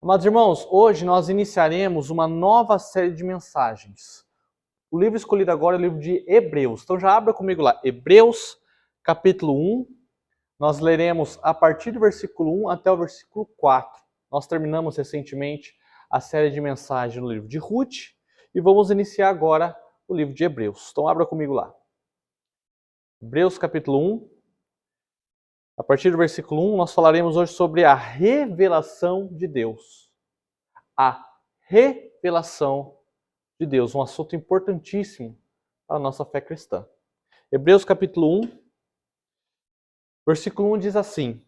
Amados irmãos, hoje nós iniciaremos uma nova série de mensagens. O livro escolhido agora é o livro de Hebreus. Então já abra comigo lá, Hebreus, capítulo 1. Nós leremos a partir do versículo 1 até o versículo 4. Nós terminamos recentemente a série de mensagens no livro de Ruth e vamos iniciar agora o livro de Hebreus. Então abra comigo lá. Hebreus, capítulo 1. A partir do versículo 1, nós falaremos hoje sobre a revelação de Deus. A revelação de Deus, um assunto importantíssimo para a nossa fé cristã. Hebreus capítulo 1, versículo 1 diz assim: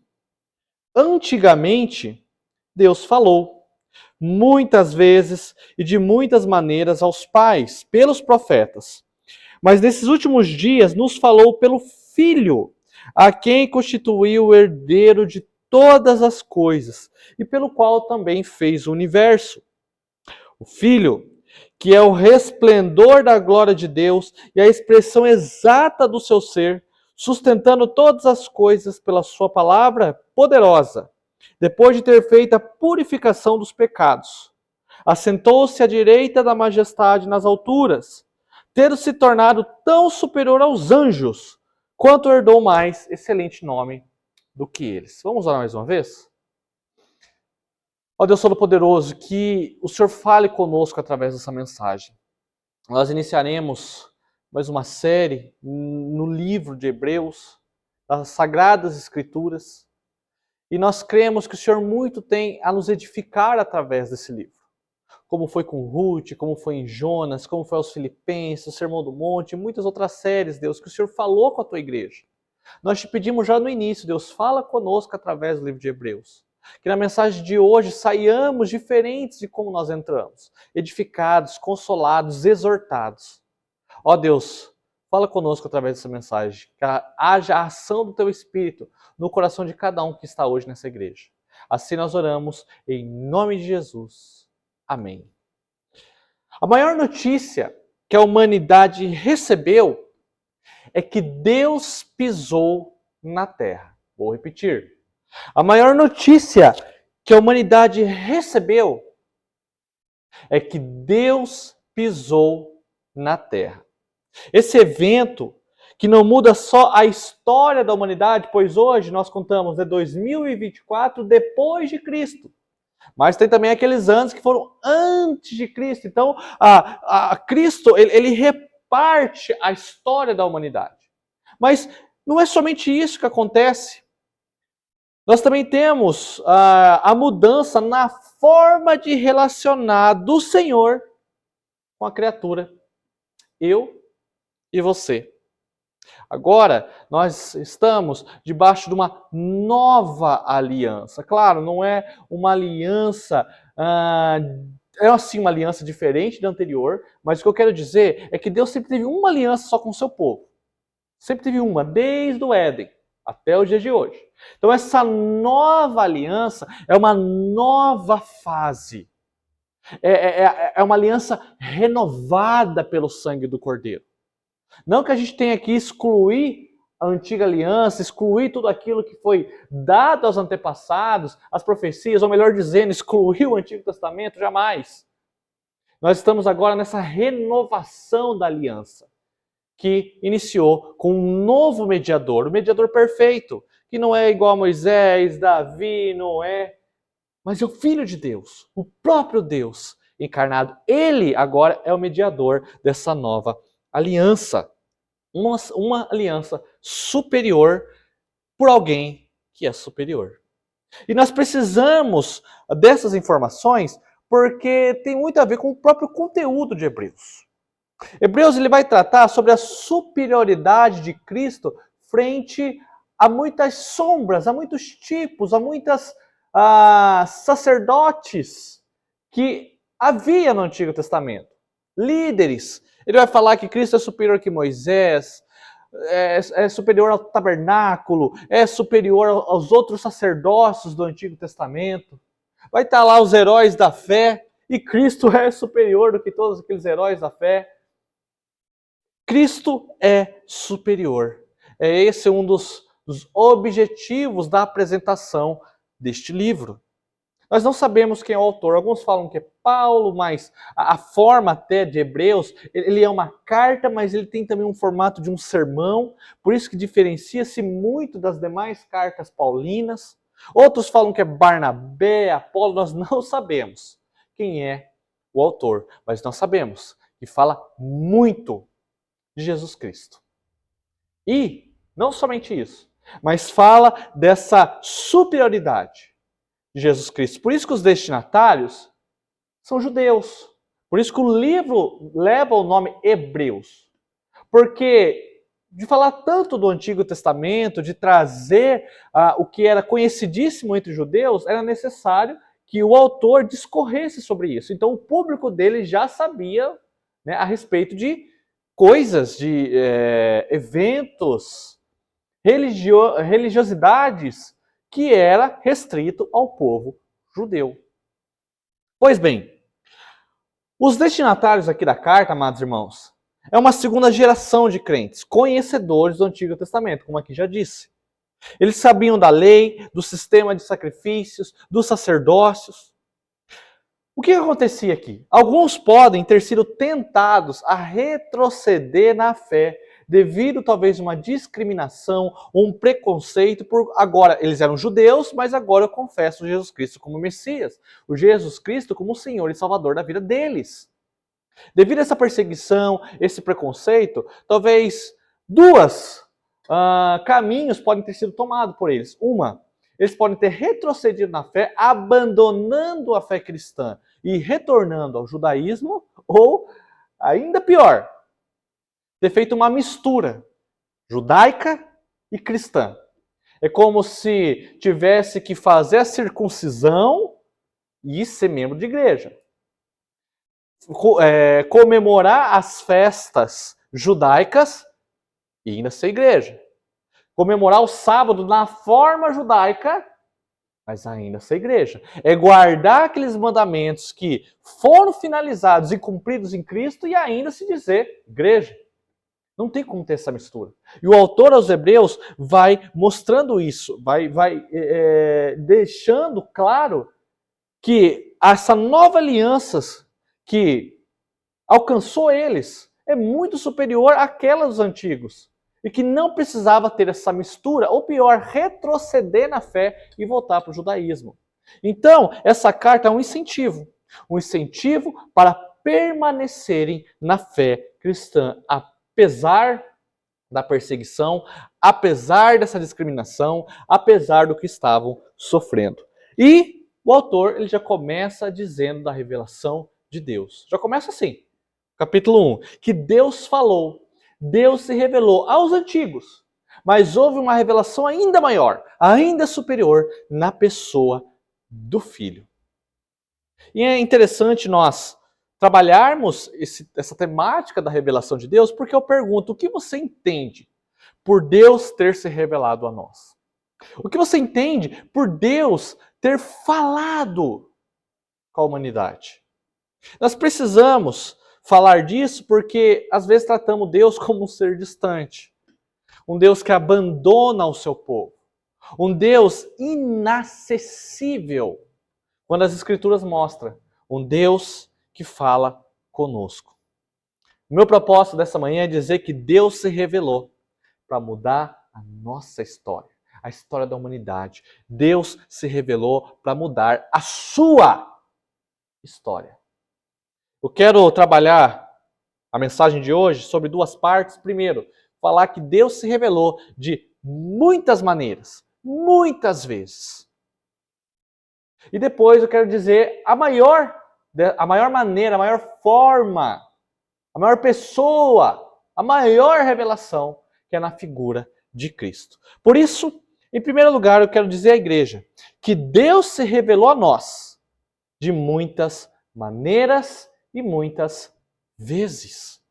Antigamente, Deus falou, muitas vezes e de muitas maneiras aos pais, pelos profetas. Mas nesses últimos dias nos falou pelo Filho, a quem constituiu o herdeiro de todas as coisas, e pelo qual também fez o universo. O Filho, que é o resplendor da glória de Deus e a expressão exata do seu ser, sustentando todas as coisas pela sua palavra poderosa, depois de ter feito a purificação dos pecados, assentou-se à direita da majestade nas alturas, tendo se tornado tão superior aos anjos, quanto herdou mais excelente nome do que eles. Vamos orar mais uma vez? Ó Deus Todo-Poderoso, que o Senhor fale conosco através dessa mensagem. Nós iniciaremos mais uma série no livro de Hebreus, das Sagradas Escrituras, e nós cremos que o Senhor muito tem a nos edificar através desse livro. Como foi com Ruth, como foi em Jonas, como foi aos Filipenses, o Sermão do Monte, e muitas outras séries, Deus, que o Senhor falou com a tua igreja. Nós te pedimos já no início, Deus, fala conosco através do livro de Hebreus. Que na mensagem de hoje saiamos diferentes de como nós entramos, edificados, consolados, exortados. Ó Deus, fala conosco através dessa mensagem, que haja a ação do Teu Espírito no coração de cada um que está hoje nessa igreja. Assim nós oramos, em nome de Jesus. Amém. A maior notícia que a humanidade recebeu é que Deus pisou na terra. Vou repetir. A maior notícia que a humanidade recebeu é que Deus pisou na terra. Esse evento que não muda só a história da humanidade, pois hoje nós contamos de 2024 depois de Cristo. Mas tem também aqueles anos que foram antes de Cristo. Então, Cristo, ele reparte a história da humanidade. Mas não é somente isso que acontece. Nós também temos a mudança na forma de relacionar do Senhor com a criatura. Eu e você. Agora, nós estamos debaixo de uma nova aliança. Claro, não é uma aliança, é assim uma aliança diferente da anterior, mas o que eu quero dizer é que Deus sempre teve uma aliança só com o seu povo. Sempre teve uma, desde o Éden até o dia de hoje. Então essa nova aliança é uma nova fase. É uma aliança renovada pelo sangue do Cordeiro. Não que a gente tenha que excluir a antiga aliança, excluir tudo aquilo que foi dado aos antepassados, as profecias, ou melhor dizendo, excluir o Antigo Testamento, jamais. Nós estamos agora nessa renovação da aliança, que iniciou com um novo mediador, o mediador perfeito, que não é igual a Moisés, Davi, Noé, mas é o Filho de Deus, o próprio Deus encarnado. Ele agora é o mediador dessa nova aliança. Uma aliança superior por alguém que é superior. E nós precisamos dessas informações porque tem muito a ver com o próprio conteúdo de Hebreus. Hebreus ele vai tratar sobre a superioridade de Cristo frente a muitas sombras, a muitos tipos, a muitas sacerdotes que havia no Antigo Testamento. Líderes. Ele vai falar que Cristo é superior que Moisés, é superior ao tabernáculo, é superior aos outros sacerdócios do Antigo Testamento. Vai estar lá os heróis da fé, e Cristo é superior do que todos aqueles heróis da fé. Cristo é superior. É esse um dos objetivos da apresentação deste livro. Nós não sabemos quem é o autor. Alguns falam que é Paulo, mas a forma até de Hebreus, ele é uma carta, mas ele tem também um formato de um sermão, por isso que diferencia-se muito das demais cartas paulinas. Outros falam que é Barnabé, Apolo, nós não sabemos quem é o autor, mas nós sabemos que fala muito de Jesus Cristo. E não somente isso, mas fala dessa superioridade de Jesus Cristo. Por isso que os destinatários são judeus. Por isso que o livro leva o nome Hebreus. Porque de falar tanto do Antigo Testamento, de trazer o que era conhecidíssimo entre os judeus, era necessário que o autor discorresse sobre isso. Então o público dele já sabia, né, a respeito de coisas, de eventos, religiosidades que era restrito ao povo judeu. Pois bem, os destinatários aqui da carta, amados irmãos, é uma segunda geração de crentes, conhecedores do Antigo Testamento, como aqui já disse. Eles sabiam da lei, do sistema de sacrifícios, dos sacerdócios. O que acontecia aqui? Alguns podem ter sido tentados a retroceder na fé, devido talvez a uma discriminação ou um preconceito por agora eles eram judeus, mas agora eu confesso Jesus Cristo como Messias, o Jesus Cristo como o Senhor e Salvador da vida deles. Devido a essa perseguição, esse preconceito, talvez dois caminhos podem ter sido tomados por eles. Uma, eles podem ter retrocedido na fé, abandonando a fé cristã e retornando ao judaísmo, ou, ainda pior, ter feito uma mistura judaica e cristã. É como se tivesse que fazer a circuncisão e ser membro de igreja. Comemorar as festas judaicas e ainda ser igreja. Comemorar o sábado na forma judaica, mas ainda ser igreja. É guardar aqueles mandamentos que foram finalizados e cumpridos em Cristo e ainda se dizer igreja. Não tem como ter essa mistura. E o autor aos Hebreus vai mostrando isso, vai deixando claro que essa nova aliança que alcançou eles é muito superior àquela dos antigos. E que não precisava ter essa mistura, ou pior, retroceder na fé e voltar para o judaísmo. Então, essa carta é um incentivo para permanecerem na fé cristã, apesar da perseguição, apesar dessa discriminação, apesar do que estavam sofrendo. E o autor ele já começa dizendo da revelação de Deus. Já começa assim, capítulo 1, que Deus falou, Deus se revelou aos antigos, mas houve uma revelação ainda maior, ainda superior, na pessoa do Filho. E é interessante nós trabalharmos essa temática da revelação de Deus, porque eu pergunto, o que você entende por Deus ter se revelado a nós? O que você entende por Deus ter falado com a humanidade? Nós precisamos falar disso porque às vezes tratamos Deus como um ser distante, um Deus que abandona o seu povo, um Deus inacessível, quando as Escrituras mostram um Deus que fala conosco. O meu propósito dessa manhã é dizer que Deus se revelou para mudar a nossa história, a história da humanidade. Deus se revelou para mudar a sua história. Eu quero trabalhar a mensagem de hoje sobre duas partes. Primeiro, falar que Deus se revelou de muitas maneiras, muitas vezes. E depois eu quero dizer a maior maneira, a maior forma, a maior pessoa, a maior revelação, que é na figura de Cristo. Por isso, em primeiro lugar, eu quero dizer à igreja que Deus se revelou a nós de muitas maneiras e muitas vezes.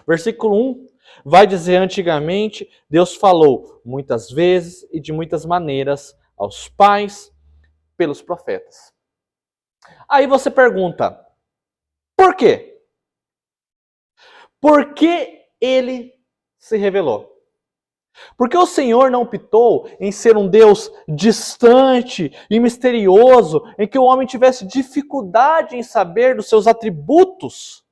Versículo 1 vai dizer: antigamente Deus falou muitas vezes e de muitas maneiras aos pais pelos profetas. Aí você pergunta, por quê? Por que ele se revelou? Porque o Senhor não optou em ser um Deus distante e misterioso, em que o homem tivesse dificuldade em saber dos seus atributos,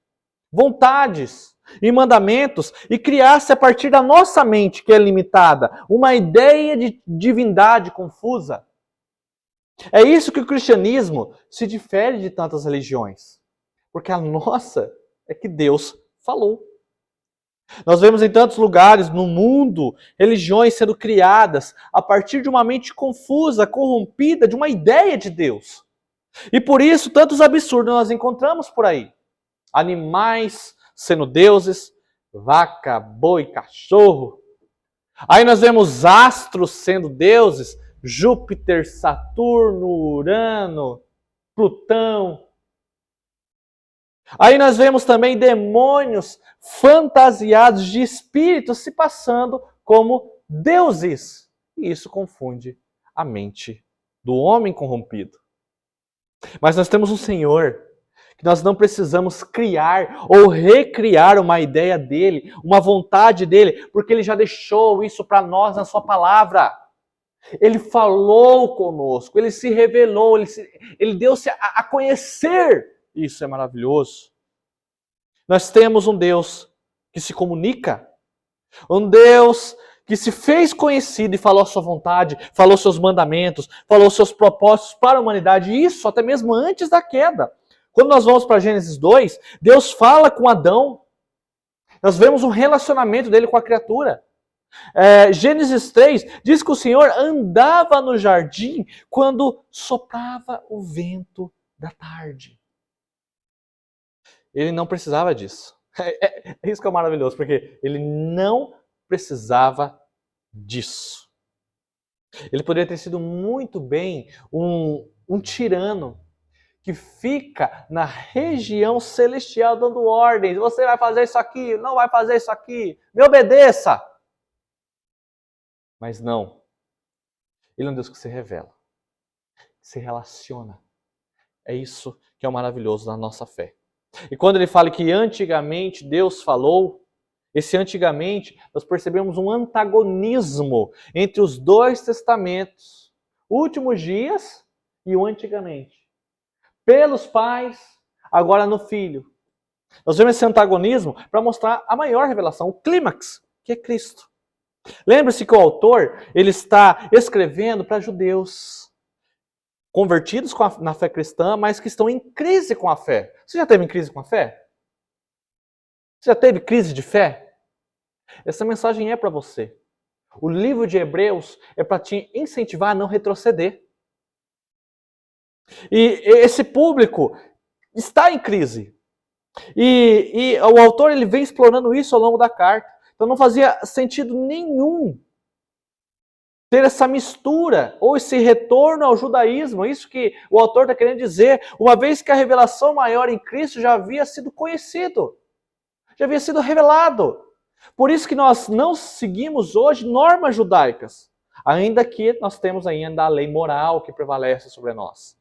vontades e mandamentos, e criasse a partir da nossa mente, que é limitada, uma ideia de divindade confusa. É isso que o cristianismo se difere de tantas religiões. Porque a nossa é que Deus falou. Nós vemos em tantos lugares no mundo religiões sendo criadas a partir de uma mente confusa, corrompida, de uma ideia de Deus. E por isso tantos absurdos nós encontramos por aí. Animais sendo deuses, vaca, boi, cachorro. Aí nós vemos astros sendo deuses, Júpiter, Saturno, Urano, Plutão. Aí nós vemos também demônios fantasiados de espíritos se passando como deuses. E isso confunde a mente do homem corrompido. Mas nós temos um Senhor que nós não precisamos criar ou recriar uma ideia dele, uma vontade dele, porque ele já deixou isso para nós na sua palavra. Ele falou conosco, ele se revelou, ele deu-se a conhecer. Isso é maravilhoso. Nós temos um Deus que se comunica, um Deus que se fez conhecido e falou a sua vontade, falou seus mandamentos, falou seus propósitos para a humanidade, isso até mesmo antes da queda. Quando nós vamos para Gênesis 2, Deus fala com Adão, nós vemos um relacionamento dele com a criatura. Gênesis 3 diz que o Senhor andava no jardim quando soprava o vento da tarde. Ele não precisava disso. É isso que é maravilhoso, porque ele não precisava disso. Ele poderia ter sido muito bem um tirano que fica na região celestial dando ordens. Você vai fazer isso aqui, não vai fazer isso aqui, me obedeça. Mas não. Ele é um Deus que se revela, que se relaciona. É isso que é o maravilhoso da nossa fé. E quando ele fala que antigamente Deus falou, esse antigamente, nós percebemos um antagonismo entre os dois testamentos, últimos dias e o antigamente. Pelos pais, agora no filho. Nós vemos esse antagonismo para mostrar a maior revelação, o clímax, que é Cristo. Lembre-se que o autor ele está escrevendo para judeus convertidos na fé cristã, mas que estão em crise com a fé. Você já teve em crise com a fé? Você já teve crise de fé? Essa mensagem é para você. O livro de Hebreus é para te incentivar a não retroceder. E esse público está em crise. E o autor ele vem explorando isso ao longo da carta. Então não fazia sentido nenhum ter essa mistura ou esse retorno ao judaísmo. Isso que o autor está querendo dizer, uma vez que a revelação maior em Cristo já havia sido conhecido, já havia sido revelado. Por isso que nós não seguimos hoje normas judaicas, ainda que nós temos ainda a lei moral que prevalece sobre nós.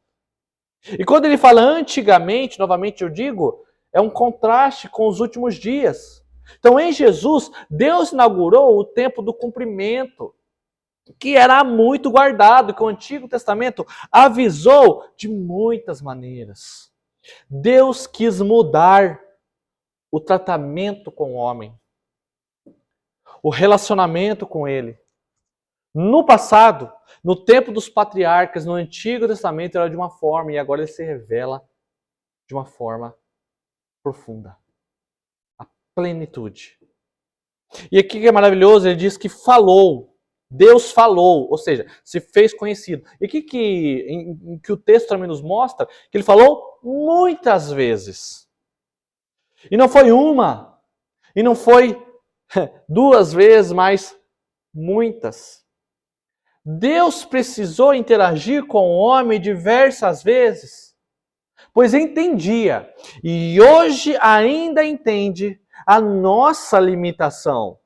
E quando ele fala antigamente, novamente eu digo, é um contraste com os últimos dias. Então em Jesus, Deus inaugurou o tempo do cumprimento, que era muito guardado, que o Antigo Testamento avisou de muitas maneiras. Deus quis mudar o tratamento com o homem, o relacionamento com ele. No passado, no tempo dos patriarcas, no Antigo Testamento era de uma forma e agora ele se revela de uma forma profunda. A plenitude. E aqui que é maravilhoso, ele diz que falou. Deus falou, ou seja, se fez conhecido. E aqui que o texto também nos mostra que ele falou muitas vezes. E não foi uma, e não foi 2 vezes, mas muitas. Deus precisou interagir com o homem diversas vezes, pois entendia, e hoje ainda entende, a nossa limitação.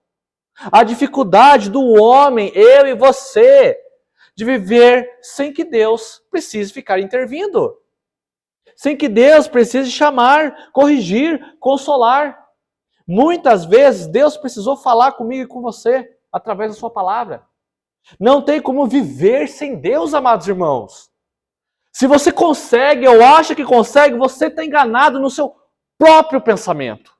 A dificuldade do homem, eu e você, de viver sem que Deus precise ficar intervindo. Sem que Deus precise chamar, corrigir, consolar. Muitas vezes Deus precisou falar comigo e com você. através da sua palavra. Não tem como viver sem Deus, amados irmãos. Se você consegue ou acha que consegue, você está enganado no seu próprio pensamento.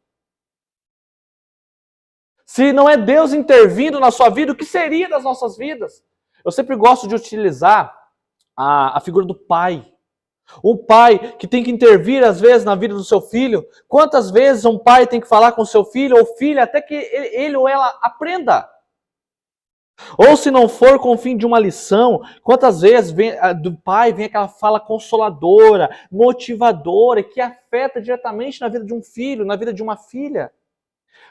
Se não é Deus intervindo na sua vida, o que seria das nossas vidas? Eu sempre gosto de utilizar a figura do pai. Um pai que tem que intervir, às vezes, na vida do seu filho. Quantas vezes um pai tem que falar com o seu filho ou filha até que ele ou ela aprenda? Ou se não for com o fim de uma lição, quantas vezes do pai vem aquela fala consoladora, motivadora, que afeta diretamente na vida de um filho, na vida de uma filha.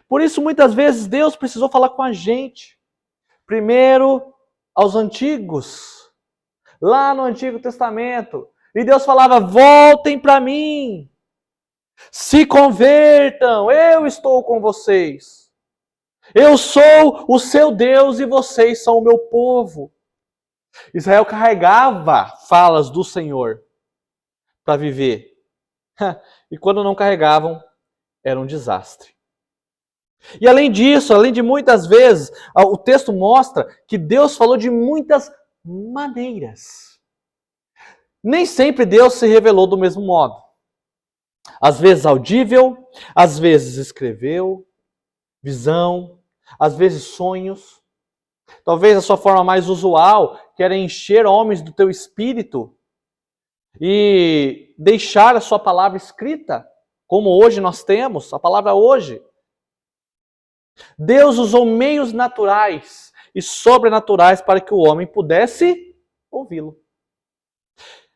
Por isso, muitas vezes, Deus precisou falar com a gente. Primeiro, aos antigos, lá no Antigo Testamento. E Deus falava, voltem para mim, se convertam, eu estou com vocês. Eu sou o seu Deus e vocês são o meu povo. Israel carregava falas do Senhor para viver. E quando não carregavam, era um desastre. E além disso, além de muitas vezes, o texto mostra que Deus falou de muitas maneiras. Nem sempre Deus se revelou do mesmo modo. Às vezes audível, às vezes escreveu, visão, às vezes sonhos. Talvez a sua forma mais usual, que era encher homens do teu espírito e deixar a sua palavra escrita, como hoje nós temos, a palavra hoje. Deus usou meios naturais e sobrenaturais para que o homem pudesse ouvi-lo.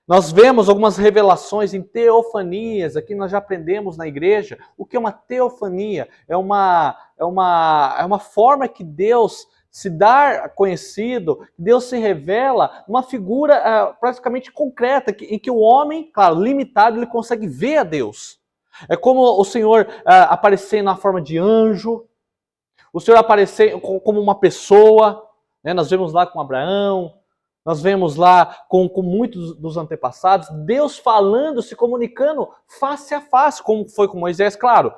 Nós vemos algumas revelações em teofanias, aqui nós já aprendemos na igreja. O que é uma teofania? É uma forma que Deus se dá conhecido, Deus se revela, uma figura praticamente concreta, em que o homem, claro, limitado, ele consegue ver a Deus. É como o Senhor aparecer na forma de anjo, o Senhor aparecer como uma pessoa, né? Nós vemos lá com Abraão, nós vemos lá com muitos dos antepassados, Deus falando, se comunicando face a face, como foi com Moisés, claro,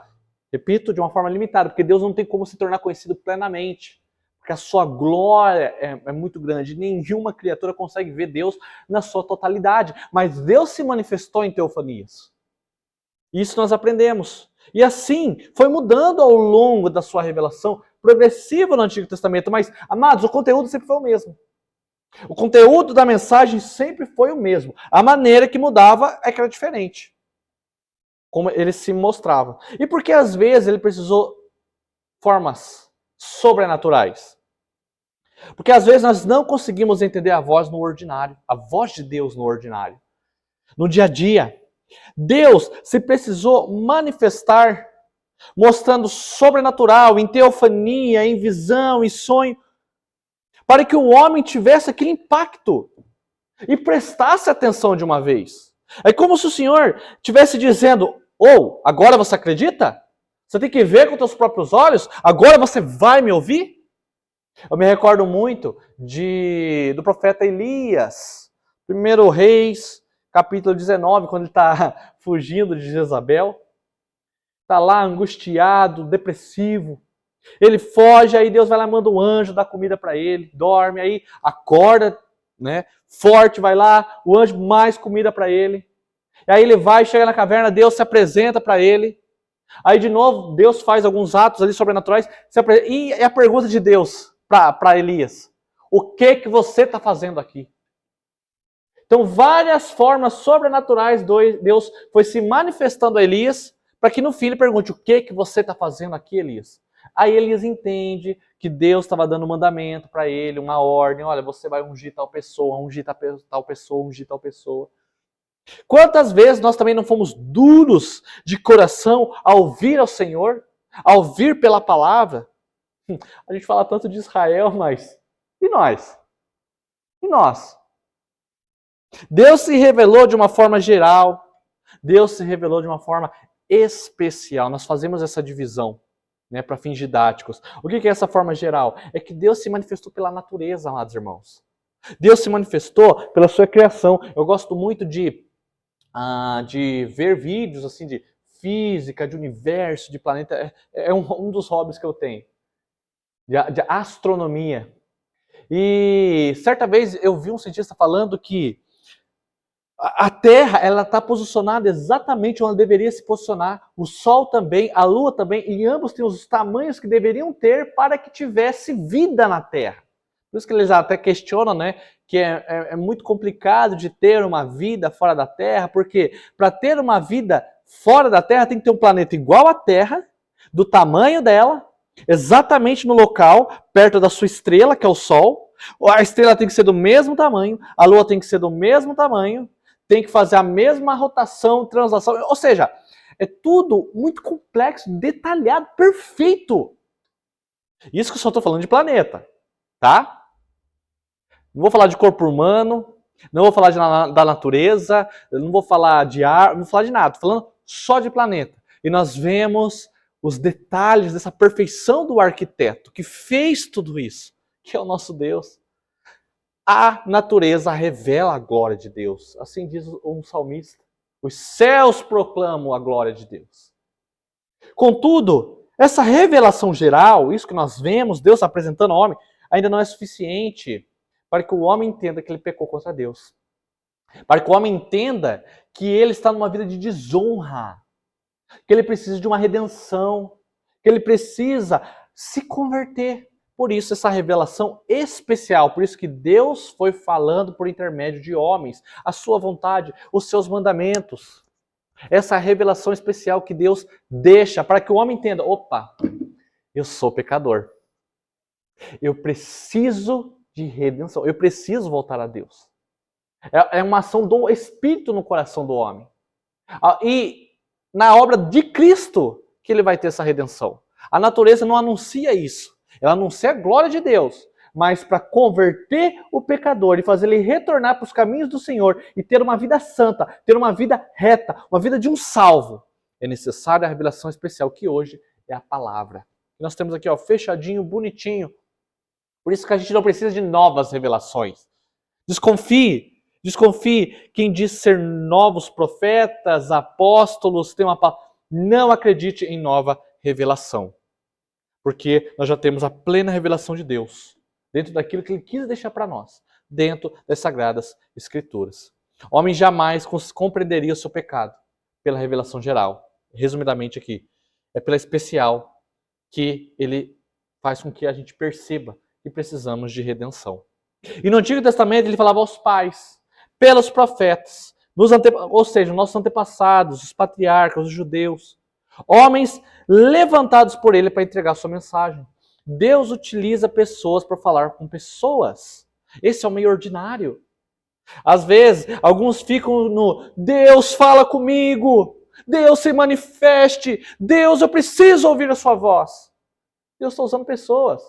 repito, de uma forma limitada, porque Deus não tem como se tornar conhecido plenamente, porque a sua glória é muito grande, nenhuma criatura consegue ver Deus na sua totalidade, mas Deus se manifestou em teofanias. Isso nós aprendemos. E assim, foi mudando ao longo da sua revelação, progressiva no Antigo Testamento, mas, amados, o conteúdo sempre foi o mesmo. O conteúdo da mensagem sempre foi o mesmo. A maneira que mudava é que era diferente. Como ele se mostrava. E porque às vezes ele precisou formas sobrenaturais. Porque às vezes nós não conseguimos entender a voz no ordinário. A voz de Deus no ordinário. No dia a dia. Deus se precisou manifestar, mostrando sobrenatural, em teofania, em visão, em sonho, para que o homem tivesse aquele impacto e prestasse atenção de uma vez. É como se o Senhor estivesse dizendo, agora você acredita? Você tem que ver com os seus próprios olhos? Agora você vai me ouvir? Eu me recordo muito do profeta Elias, 1 Reis, capítulo 19, quando ele está fugindo de Jezabel. Está lá angustiado, depressivo. Ele foge, aí Deus vai lá, manda um anjo, dá comida para ele, dorme, aí acorda, né, forte, vai lá, o anjo mais comida para ele. E aí ele vai, chega na caverna, Deus se apresenta para ele. Aí de novo, Deus faz alguns atos ali sobrenaturais. E a pergunta de Deus para Elias: o que você está fazendo aqui? Então, várias formas sobrenaturais Deus foi se manifestando a Elias, para que no fim ele pergunte: o que você está fazendo aqui, Elias? Aí Elias entende que Deus estava dando um mandamento para ele, uma ordem: olha, você vai ungir tal pessoa, ungir tal pessoa, ungir tal pessoa. Quantas vezes nós também não fomos duros de coração ao ouvir ao Senhor, ao ouvir pela palavra? A gente fala tanto de Israel, mas e nós? E nós? Deus se revelou de uma forma geral, Deus se revelou de uma forma especial. Nós fazemos essa divisão, né, para fins didáticos. O que é essa forma geral? É que Deus se manifestou pela natureza, amados irmãos. Deus se manifestou pela sua criação. Eu gosto muito de ver vídeos assim de física, de universo, de planeta. É um dos hobbies que eu tenho. de astronomia. E certa vez eu vi um cientista falando que a Terra, ela está posicionada exatamente onde deveria se posicionar. O Sol também, a Lua também, e ambos têm os tamanhos que deveriam ter para que tivesse vida na Terra. Por isso que eles até questionam, né, que é muito complicado de ter uma vida fora da Terra, porque para ter uma vida fora da Terra tem que ter um planeta igual à Terra, do tamanho dela, exatamente no local, perto da sua estrela, que é o Sol. A estrela tem que ser do mesmo tamanho, a Lua tem que ser do mesmo tamanho, tem que fazer a mesma rotação, translação, ou seja, é tudo muito complexo, detalhado, perfeito. Isso que eu só estou falando de planeta, tá? Não vou falar de corpo humano, não vou falar da natureza, não vou falar de ar, não vou falar de nada, estou falando só de planeta. E nós vemos os detalhes dessa perfeição do arquiteto que fez tudo isso, que é o nosso Deus. A natureza revela a glória de Deus. Assim diz um salmista. Os céus proclamam a glória de Deus. Contudo, essa revelação geral, isso que nós vemos, Deus apresentando ao homem, ainda não é suficiente para que o homem entenda que ele pecou contra Deus. Para que o homem entenda que ele está numa vida de desonra. Que ele precisa de uma redenção. Que ele precisa se converter. Por isso, essa revelação especial, por isso que Deus foi falando por intermédio de homens, a sua vontade, os seus mandamentos. Essa revelação especial que Deus deixa para que o homem entenda: opa, eu sou pecador. Eu preciso de redenção, eu preciso voltar a Deus. É uma ação do Espírito no coração do homem. E na obra de Cristo que ele vai ter essa redenção. A natureza não anuncia isso. Ela anuncia a glória de Deus, mas para converter o pecador e fazer ele retornar para os caminhos do Senhor e ter uma vida santa, ter uma vida reta, uma vida de um salvo, é necessária a revelação especial que hoje é a palavra. Nós temos aqui, ó, fechadinho, bonitinho. Por isso que a gente não precisa de novas revelações. Desconfie. Quem diz ser novos profetas, apóstolos, tem uma palavra. Não acredite em nova revelação. Porque nós já temos a plena revelação de Deus, dentro daquilo que Ele quis deixar para nós, dentro das Sagradas Escrituras. O homem jamais compreenderia o seu pecado pela revelação geral. Resumidamente aqui, é pela especial que ele faz com que a gente perceba que precisamos de redenção. E no Antigo Testamento ele falava aos pais, pelos profetas, ou seja, nossos antepassados, os patriarcas, os judeus, homens levantados por ele para entregar sua mensagem. Deus utiliza pessoas para falar com pessoas. Esse é o meio ordinário. Às vezes, alguns ficam no Deus fala comigo, Deus se manifeste, Deus eu preciso ouvir a sua voz. Deus está usando pessoas.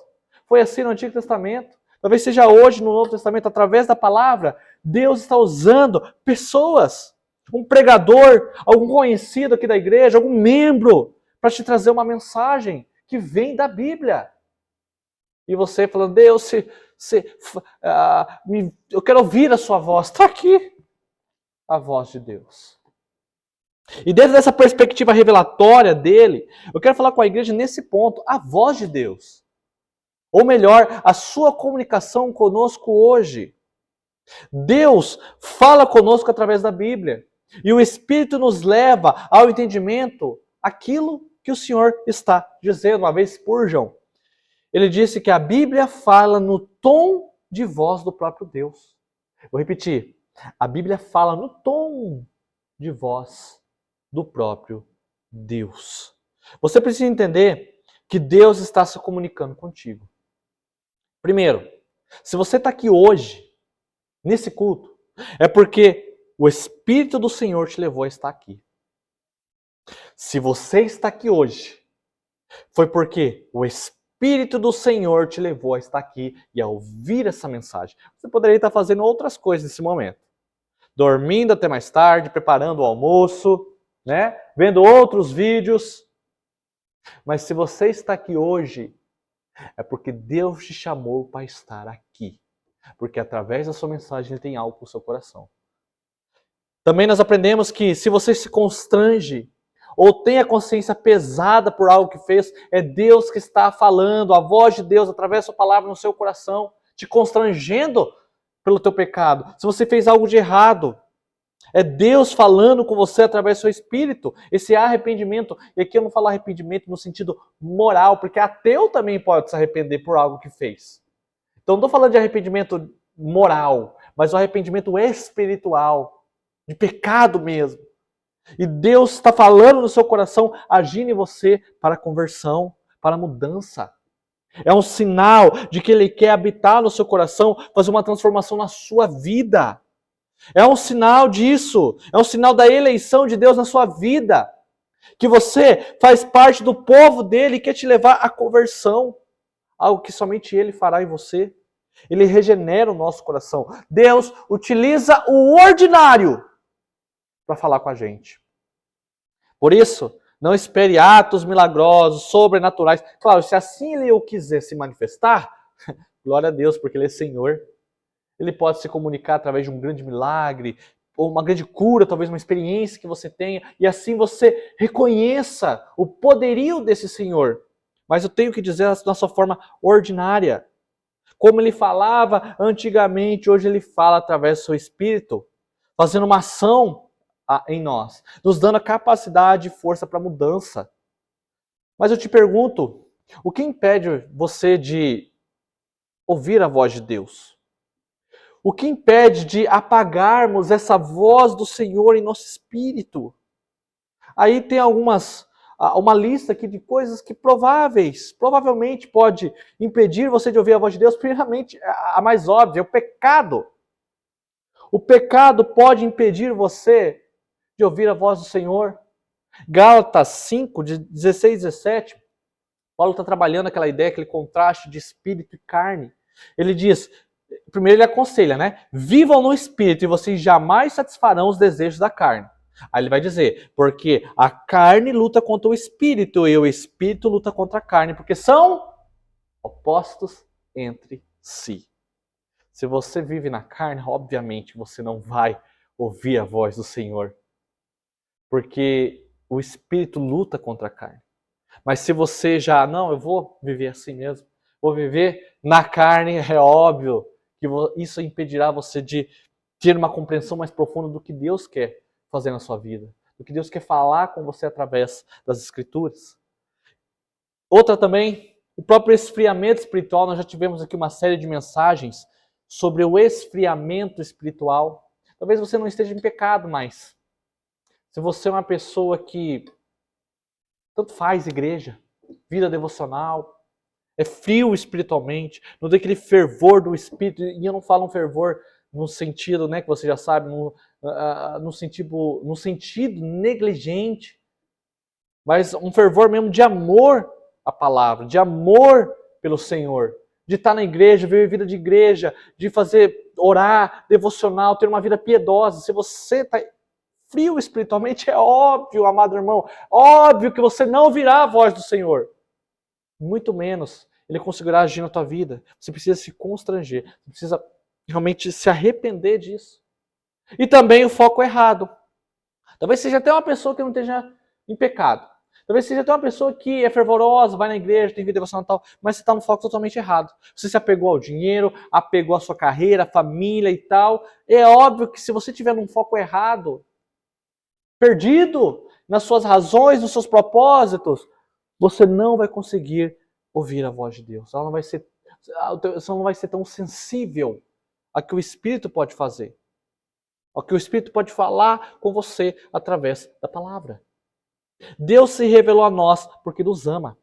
Foi assim no Antigo Testamento. Talvez seja hoje no Novo Testamento, através da palavra, Deus está usando pessoas. Um pregador, algum conhecido aqui da igreja, algum membro, para te trazer uma mensagem que vem da Bíblia. E você falando, Deus, eu quero ouvir a sua voz. Está aqui a voz de Deus. E dentro dessa perspectiva revelatória dele, eu quero falar com a igreja nesse ponto, a voz de Deus. Ou melhor, a sua comunicação conosco hoje. Deus fala conosco através da Bíblia. E o Espírito nos leva ao entendimento aquilo que o Senhor está dizendo. Uma vez Spurgeon, ele disse que a Bíblia fala no tom de voz do próprio Deus. Vou repetir. A Bíblia fala no tom de voz do próprio Deus. Você precisa entender que Deus está se comunicando contigo. Primeiro, se você está aqui hoje, nesse culto, é porque o Espírito do Senhor te levou a estar aqui. Se você está aqui hoje, foi porque o Espírito do Senhor te levou a estar aqui e a ouvir essa mensagem. Você poderia estar fazendo outras coisas nesse momento. Dormindo até mais tarde, preparando o almoço, né? Vendo outros vídeos. Mas se você está aqui hoje, é porque Deus te chamou para estar aqui. Porque através da sua mensagem Ele tem algo para o seu coração. Também nós aprendemos que se você se constrange ou tem a consciência pesada por algo que fez, é Deus que está falando, a voz de Deus através da sua palavra no seu coração, te constrangendo pelo teu pecado. Se você fez algo de errado, é Deus falando com você através do seu espírito. Esse arrependimento, e aqui eu não falo arrependimento no sentido moral, porque ateu também pode se arrepender por algo que fez. Então não estou falando de arrependimento moral, mas o arrependimento espiritual, de pecado mesmo. E Deus está falando no seu coração, agindo em você para conversão, para mudança. É um sinal de que Ele quer habitar no seu coração, fazer uma transformação na sua vida. É um sinal disso. É um sinal da eleição de Deus na sua vida. Que você faz parte do povo dele e quer te levar à conversão. Algo que somente Ele fará em você. Ele regenera o nosso coração. Deus utiliza o ordinário para falar com a gente. Por isso, não espere atos milagrosos, sobrenaturais. Claro, se assim Ele o quiser se manifestar, glória a Deus, porque Ele é Senhor. Ele pode se comunicar através de um grande milagre, ou uma grande cura, talvez uma experiência que você tenha, e assim você reconheça o poderio desse Senhor. Mas eu tenho que dizer na sua forma ordinária. Como Ele falava antigamente, hoje Ele fala através do seu Espírito, fazendo uma ação em nós, nos dando a capacidade e força para mudança. Mas eu te pergunto, o que impede você de ouvir a voz de Deus? O que impede de apagarmos essa voz do Senhor em nosso espírito? Aí tem uma lista aqui de coisas que provavelmente pode impedir você de ouvir a voz de Deus. Primeiramente, a mais óbvia, é o pecado. O pecado pode impedir você de ouvir a voz do Senhor. Gálatas 5, de 16 e 17, Paulo está trabalhando aquela ideia, aquele contraste de espírito e carne. Ele diz, primeiro ele aconselha, né? Vivam no espírito e vocês jamais satisfarão os desejos da carne. Aí ele vai dizer, porque a carne luta contra o espírito e o espírito luta contra a carne, porque são opostos entre si. Se você vive na carne, obviamente você não vai ouvir a voz do Senhor. Porque o espírito luta contra a carne. Mas se você já, não, eu vou viver assim mesmo, vou viver na carne, é óbvio que isso impedirá você de ter uma compreensão mais profunda do que Deus quer fazer na sua vida, do que Deus quer falar com você através das Escrituras. Outra também, o próprio esfriamento espiritual. Nós já tivemos aqui uma série de mensagens sobre o esfriamento espiritual. Talvez você não esteja em pecado mais. Se você é uma pessoa que tanto faz igreja, vida devocional, é frio espiritualmente, não tem aquele fervor do Espírito, e eu não falo um fervor no sentido, né, que você já sabe, no sentido negligente, mas um fervor mesmo de amor à palavra, de amor pelo Senhor, de estar na igreja, viver vida de igreja, de fazer orar, devocional, ter uma vida piedosa. Se você está frio espiritualmente, é óbvio, amado irmão, óbvio que você não ouvirá a voz do Senhor. Muito menos Ele conseguirá agir na tua vida. Você precisa se constranger, você precisa realmente se arrepender disso. E também o foco errado. Talvez seja até uma pessoa que não esteja em pecado. Talvez seja até uma pessoa que é fervorosa, vai na igreja, tem vida devocional e tal, mas você está no foco totalmente errado. Você se apegou ao dinheiro, apegou à sua carreira, à família e tal. É óbvio que se você tiver num foco errado, perdido nas suas razões, nos seus propósitos, você não vai conseguir ouvir a voz de Deus. Você não vai ser tão sensível a que o Espírito pode fazer, ao que o Espírito pode falar com você através da palavra. Deus se revelou a nós porque nos ama.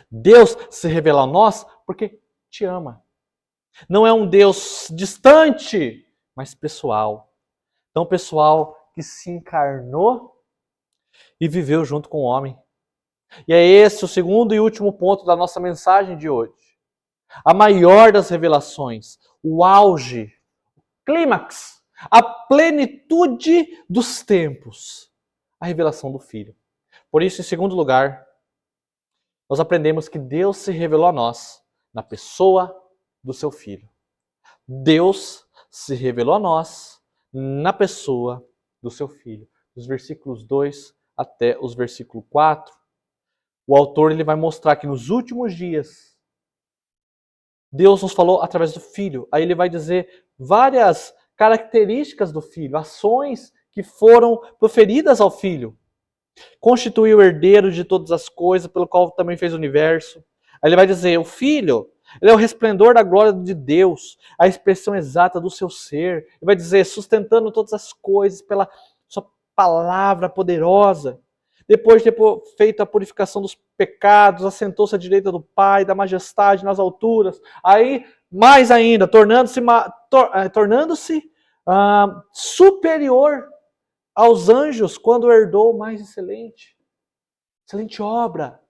Deus se revela a nós porque te ama. Não é um Deus distante, mas pessoal. Tão pessoal que se encarnou e viveu junto com o homem. E é esse o segundo e último ponto da nossa mensagem de hoje. A maior das revelações, o auge, o clímax, a plenitude dos tempos, a revelação do Filho. Por isso, em segundo lugar, nós aprendemos que Deus se revelou a nós na pessoa do seu Filho. Deus se revelou a nós na pessoa do seu Filho. Dos versículos 2 até os versículos 4, o autor ele vai mostrar que nos últimos dias, Deus nos falou através do Filho. Aí ele vai dizer várias características do Filho, ações que foram proferidas ao Filho. Constituiu o herdeiro de todas as coisas, pelo qual também fez o universo. Aí ele vai dizer, o Filho, ele é o resplendor da glória de Deus, a expressão exata do seu ser. Ele vai dizer, sustentando todas as coisas pela sua palavra poderosa. Depois de ter feito a purificação dos pecados, assentou-se à direita do Pai, da majestade nas alturas. Aí, mais ainda, tornando-se superior aos anjos, quando herdou mais excelente obra.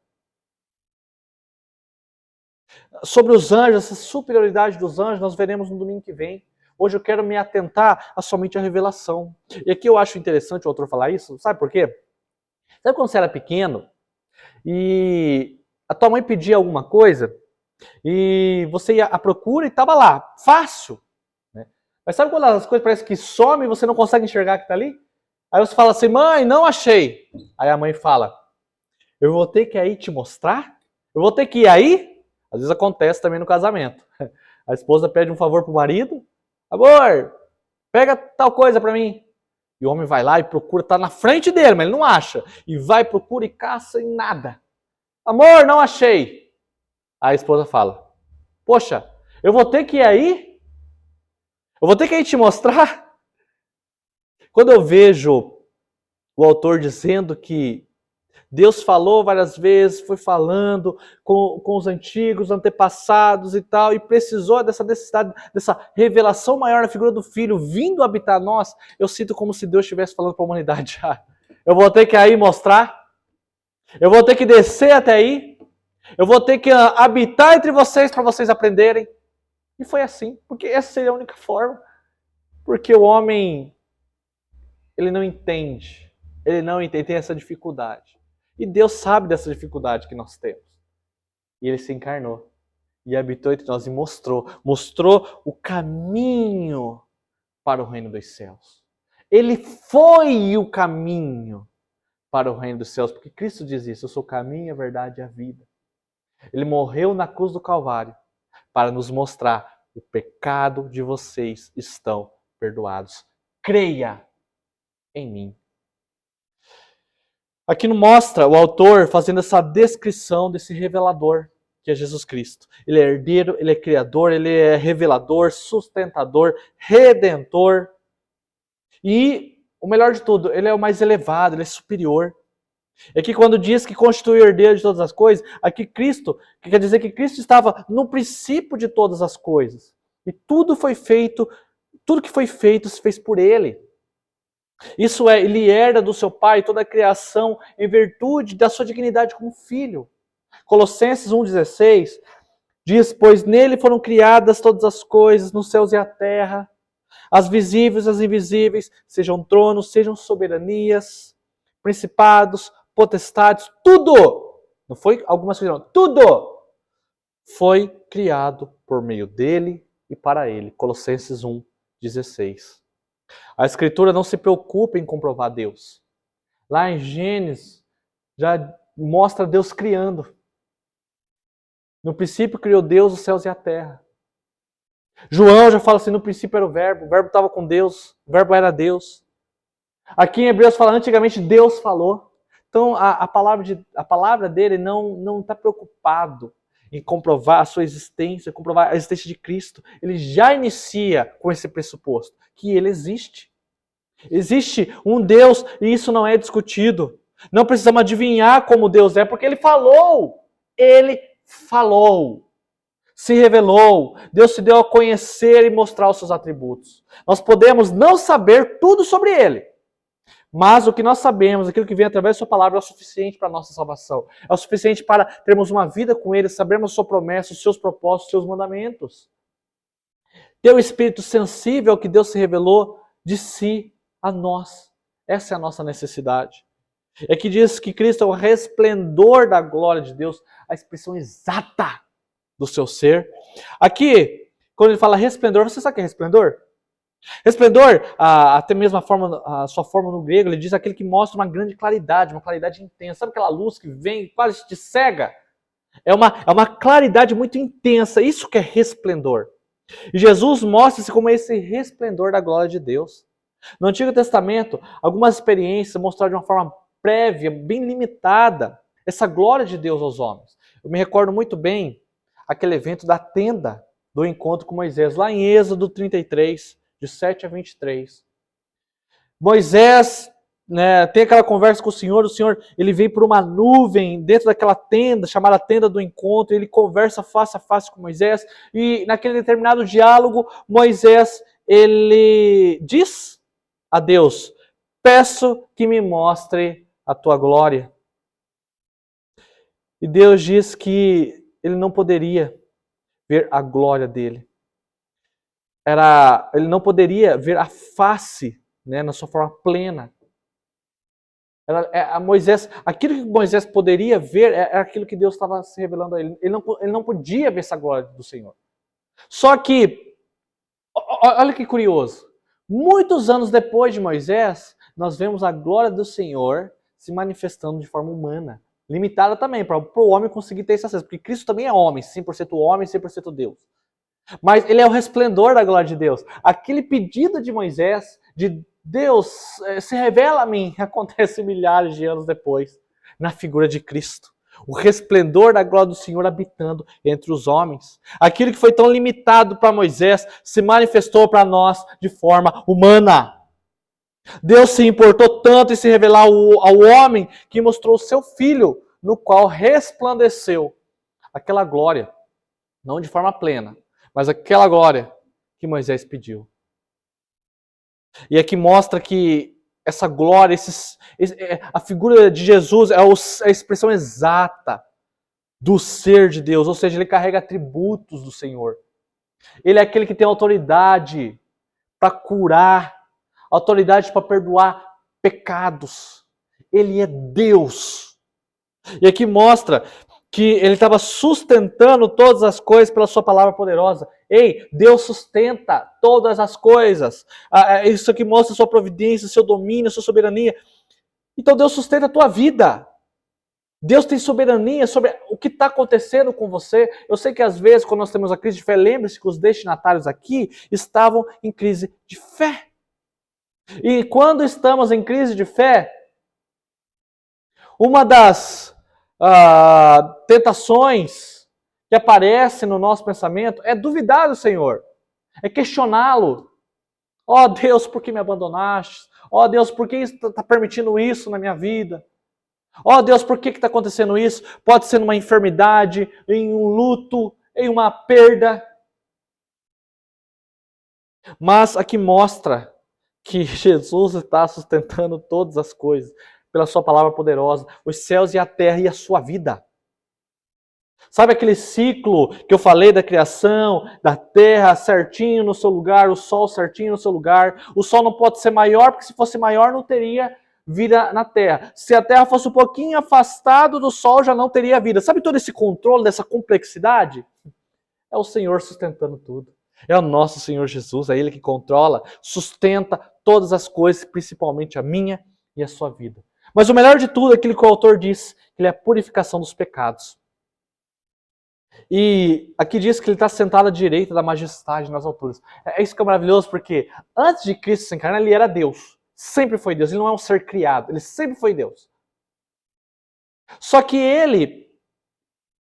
Sobre os anjos, essa superioridade dos anjos, nós veremos no domingo que vem. Hoje eu quero me atentar somente à revelação. E aqui eu acho interessante o autor falar isso, sabe por quê? Sabe quando você era pequeno e a tua mãe pedia alguma coisa e você ia à procura e estava lá, fácil. Né? Mas sabe quando as coisas parecem que somem e você não consegue enxergar que está ali? Aí você fala assim, mãe, não achei. Aí a mãe fala, eu vou ter que ir te mostrar? Eu vou ter que ir aí? Às vezes acontece também no casamento. A esposa pede um favor pro marido, amor, pega tal coisa para mim. E o homem vai lá e procura, tá na frente dele, mas ele não acha. E vai, procura e caça e nada. Amor, não achei. Aí a esposa fala, poxa, eu vou ter que ir aí? Eu vou ter que ir te mostrar? Quando eu vejo o autor dizendo que Deus falou várias vezes, foi falando com os antigos, antepassados e tal, e precisou dessa necessidade, dessa revelação maior na figura do Filho vindo habitar nós, eu sinto como se Deus estivesse falando para a humanidade. Eu vou ter que ir mostrar, eu vou ter que descer até aí, eu vou ter que habitar entre vocês para vocês aprenderem. E foi assim, porque essa seria a única forma. Porque o homem, ele não entende, tem essa dificuldade. E Deus sabe dessa dificuldade que nós temos. E Ele se encarnou. E habitou entre nós e mostrou o caminho para o reino dos céus. Ele foi o caminho para o reino dos céus. Porque Cristo diz isso, eu sou o caminho, a verdade e a vida. Ele morreu na cruz do Calvário para nos mostrar o pecado de vocês estão perdoados. Creia em mim. Aqui mostra o autor fazendo essa descrição desse revelador, que é Jesus Cristo. Ele é herdeiro, ele é criador, ele é revelador, sustentador, redentor. E o melhor de tudo, ele é o mais elevado, ele é superior. É que quando diz que constitui o herdeiro de todas as coisas, aqui Cristo, que quer dizer que Cristo estava no princípio de todas as coisas. E tudo que foi feito se fez por ele. Isso é, ele herda do seu pai toda a criação em virtude da sua dignidade como filho. Colossenses 1,16 diz, pois nele foram criadas todas as coisas, nos céus e a terra, as visíveis e as invisíveis, sejam tronos, sejam soberanias, principados, potestades, tudo, não foi algumas coisas, não, tudo foi criado por meio dele e para ele. Colossenses 1,16. A Escritura não se preocupa em comprovar Deus. Lá em Gênesis, já mostra Deus criando. No princípio criou Deus os céus e a terra. João já fala assim, no princípio era o verbo estava com Deus, o verbo era Deus. Aqui em Hebreus fala, antigamente Deus falou. Então a palavra dele não está preocupado em comprovar a sua existência, comprovar a existência de Cristo. Ele já inicia com esse pressuposto, que ele existe. Existe um Deus e isso não é discutido. Não precisamos adivinhar como Deus é, porque ele falou. Ele falou. Se revelou. Deus se deu a conhecer e mostrar os seus atributos. Nós podemos não saber tudo sobre ele. Mas o que nós sabemos, aquilo que vem através da sua palavra, é o suficiente para a nossa salvação. É o suficiente para termos uma vida com ele, sabermos a sua promessa, os seus propósitos, os seus mandamentos. Ter o espírito sensível ao que Deus se revelou de si a nós. Essa é a nossa necessidade. É que diz que Cristo é o resplendor da glória de Deus, a expressão exata do seu ser. Aqui, quando ele fala resplendor, você sabe o que é resplendor? Resplendor, até mesmo a sua forma no grego, ele diz aquele que mostra uma grande claridade, uma claridade intensa. Sabe aquela luz que vem e quase te cega? É uma claridade muito intensa, isso que é resplendor. E Jesus mostra-se como esse resplendor da glória de Deus. No Antigo Testamento, algumas experiências mostraram de uma forma prévia, bem limitada, essa glória de Deus aos homens. Eu me recordo muito bem aquele evento da tenda do encontro com Moisés, lá em Êxodo 33, de 7 a 23. Moisés, né, tem aquela conversa com o Senhor ele vem por uma nuvem dentro daquela tenda, chamada tenda do encontro, ele conversa face a face com Moisés, e naquele determinado diálogo, Moisés, ele diz a Deus, peço que me mostre a tua glória. E Deus diz que ele não poderia ver a glória dele. Ele não poderia ver a face, né, na sua forma plena. Aquilo que Moisés poderia ver era aquilo que Deus estava se revelando a ele. Ele não podia ver essa glória do Senhor. Só que, olha que curioso, muitos anos depois de Moisés, nós vemos a glória do Senhor se manifestando de forma humana. Limitada também, para o homem conseguir ter esse acesso. Porque Cristo também é homem, 100% homem, 100% Deus. Mas ele é o resplendor da glória de Deus. Aquele pedido de Moisés, de Deus, se revela a mim, acontece milhares de anos depois, na figura de Cristo. O resplendor da glória do Senhor habitando entre os homens. Aquilo que foi tão limitado para Moisés se manifestou para nós de forma humana. Deus se importou tanto em se revelar ao homem que mostrou o seu Filho, no qual resplandeceu aquela glória, não de forma plena, mas aquela glória que Moisés pediu. E aqui mostra que essa glória, a figura de Jesus é a expressão exata do ser de Deus, ou seja, ele carrega atributos do Senhor. Ele é aquele que tem autoridade para curar, autoridade para perdoar pecados. Ele é Deus. E aqui mostra que ele estava sustentando todas as coisas pela sua palavra poderosa. Ei, Deus sustenta todas as coisas. Isso aqui mostra a sua providência, seu domínio, sua soberania. Então Deus sustenta a tua vida. Deus tem soberania sobre o que está acontecendo com você. Eu sei que às vezes, quando nós temos a crise de fé, lembre-se que os destinatários aqui estavam em crise de fé. E quando estamos em crise de fé, uma das tentações que aparecem no nosso pensamento é duvidar do Senhor, é questioná-lo. Ó Deus, por que me abandonaste? Ó Deus, por que está permitindo isso na minha vida? Ó Deus, por que está acontecendo isso? Pode ser numa enfermidade, em um luto, em uma perda. Mas aqui mostra que Jesus está sustentando todas as coisas pela sua palavra poderosa, os céus e a terra e a sua vida. Sabe aquele ciclo que eu falei da criação, da terra certinho no seu lugar, o sol certinho no seu lugar? O sol não pode ser maior, porque se fosse maior não teria vida na terra. Se a terra fosse um pouquinho afastado do sol, já não teria vida. Sabe todo esse controle, dessa complexidade? É o Senhor sustentando tudo. É o nosso Senhor Jesus, é Ele que controla, sustenta todas as coisas, principalmente a minha e a sua vida. Mas o melhor de tudo é aquilo que o autor diz, que ele é a purificação dos pecados. E aqui diz que ele está sentado à direita da majestade nas alturas. É isso que é maravilhoso, porque antes de Cristo se encarnar, ele era Deus. Sempre foi Deus, ele não é um ser criado, ele sempre foi Deus. Só que ele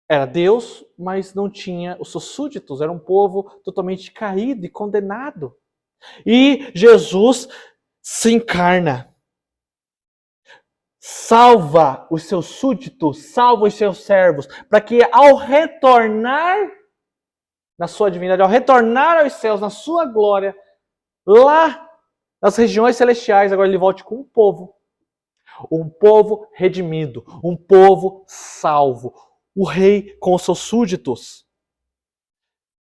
era Deus, mas não tinha os seus súditos, era um povo totalmente caído e condenado. E Jesus se encarna. Salva os seus súditos, salva os seus servos, para que ao retornar na sua divindade, ao retornar aos céus, na sua glória, lá nas regiões celestiais, agora ele volte com um povo redimido, um povo salvo, o rei com os seus súditos.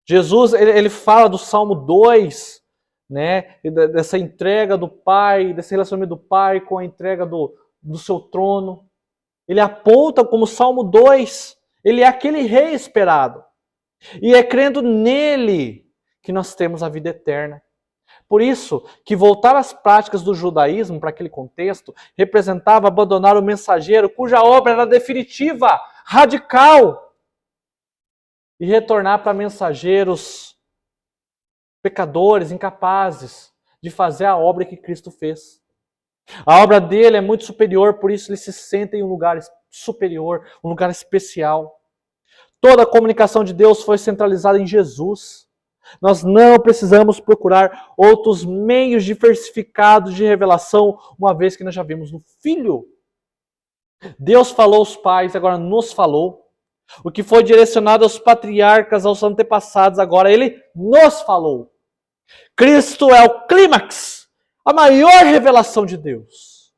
Jesus, ele fala do Salmo 2, né, dessa entrega do Pai, desse relacionamento do Pai com a entrega do seu trono. Ele aponta como Salmo 2, ele é aquele rei esperado. E é crendo nele que nós temos a vida eterna. Por isso que voltar às práticas do judaísmo, para aquele contexto, representava abandonar o mensageiro cuja obra era definitiva, radical, e retornar para mensageiros pecadores, incapazes de fazer a obra que Cristo fez. A obra dele é muito superior, por isso ele se senta em um lugar superior, um lugar especial. Toda a comunicação de Deus foi centralizada em Jesus. Nós não precisamos procurar outros meios diversificados de revelação, uma vez que nós já vimos no Filho. Deus falou aos pais, agora nos falou. O que foi direcionado aos patriarcas, aos antepassados, agora ele nos falou. Cristo é o clímax, a maior revelação de Deus.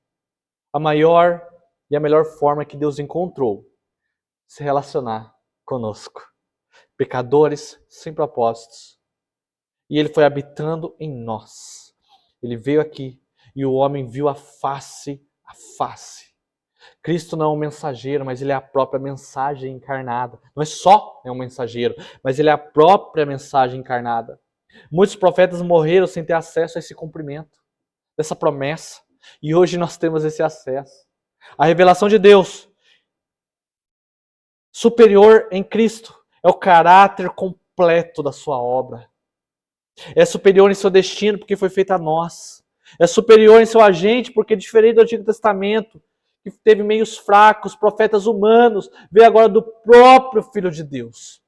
A maior e a melhor forma que Deus encontrou de se relacionar conosco. Pecadores sem propósitos. E ele foi habitando em nós. Ele veio aqui e o homem viu a face a face. Cristo não é um mensageiro, mas ele é a própria mensagem encarnada. Não é só um mensageiro, mas ele é a própria mensagem encarnada. Muitos profetas morreram sem ter acesso a esse cumprimento, dessa promessa. E hoje nós temos esse acesso. A revelação de Deus superior em Cristo é o caráter completo da sua obra. É superior em seu destino porque foi feito a nós. É superior em seu agente porque, diferente do Antigo Testamento, que teve meios fracos, profetas humanos, veio agora do próprio Filho de Deus.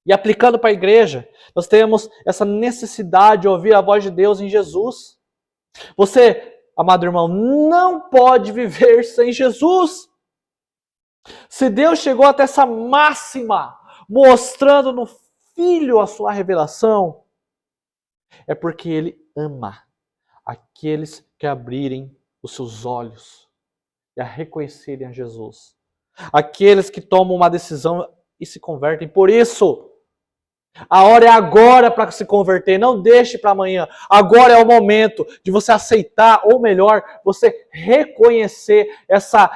E aplicando para a igreja, nós temos essa necessidade de ouvir a voz de Deus em Jesus. Você, amado irmão, não pode viver sem Jesus. Se Deus chegou até essa máxima, mostrando no Filho a sua revelação, é porque Ele ama aqueles que abrirem os seus olhos e a reconhecerem a Jesus. Aqueles que tomam uma decisão e se convertem. Por isso, a hora é agora para se converter, não deixe para amanhã. Agora é o momento de você aceitar, ou melhor, você reconhecer essa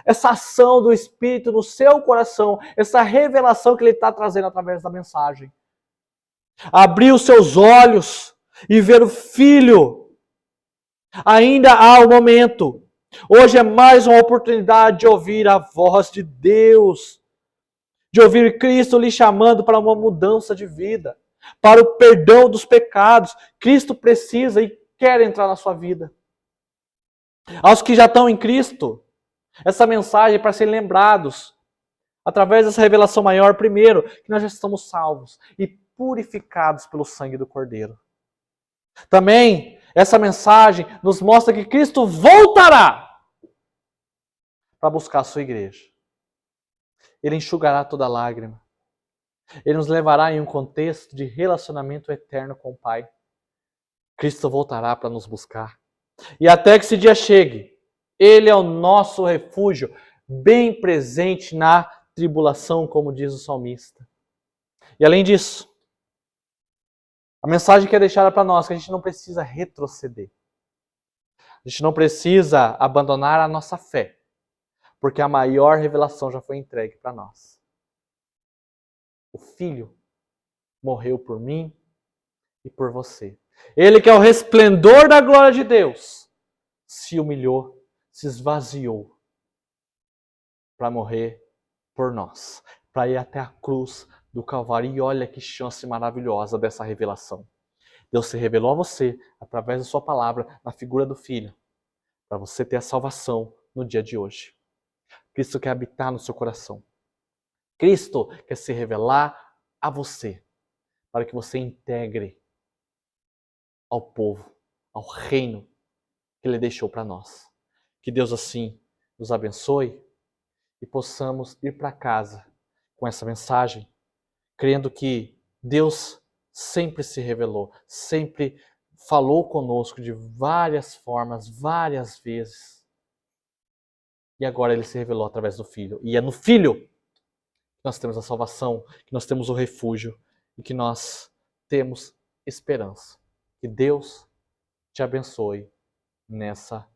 ação do Espírito no seu coração, essa revelação que Ele está trazendo através da mensagem. Abrir os seus olhos e ver o Filho. Ainda há o momento. Hoje é mais uma oportunidade de ouvir a voz de Deus. De ouvir Cristo lhe chamando para uma mudança de vida, para o perdão dos pecados. Cristo precisa e quer entrar na sua vida. Aos que já estão em Cristo, essa mensagem é para serem lembrados, através dessa revelação maior, primeiro, que nós já estamos salvos e purificados pelo sangue do Cordeiro. Também, essa mensagem nos mostra que Cristo voltará para buscar a sua igreja. Ele enxugará toda lágrima. Ele nos levará em um contexto de relacionamento eterno com o Pai. Cristo voltará para nos buscar. E até que esse dia chegue, Ele é o nosso refúgio, bem presente na tribulação, como diz o salmista. E além disso, a mensagem que é deixada para nós, que a gente não precisa retroceder. A gente não precisa abandonar a nossa fé. Porque a maior revelação já foi entregue para nós. O Filho morreu por mim e por você. Ele que é o resplendor da glória de Deus, se humilhou, se esvaziou para morrer por nós, para ir até a cruz do Calvário. E olha que chance maravilhosa dessa revelação. Deus se revelou a você através da sua palavra, na figura do Filho, para você ter a salvação no dia de hoje. Cristo quer habitar no seu coração. Cristo quer se revelar a você, para que você integre ao povo, ao reino que Ele deixou para nós. Que Deus assim nos abençoe e possamos ir para casa com essa mensagem, crendo que Deus sempre se revelou, sempre falou conosco de várias formas, várias vezes. E agora Ele se revelou através do Filho. E é no Filho que nós temos a salvação, que nós temos o refúgio e que nós temos esperança. Que Deus te abençoe nessa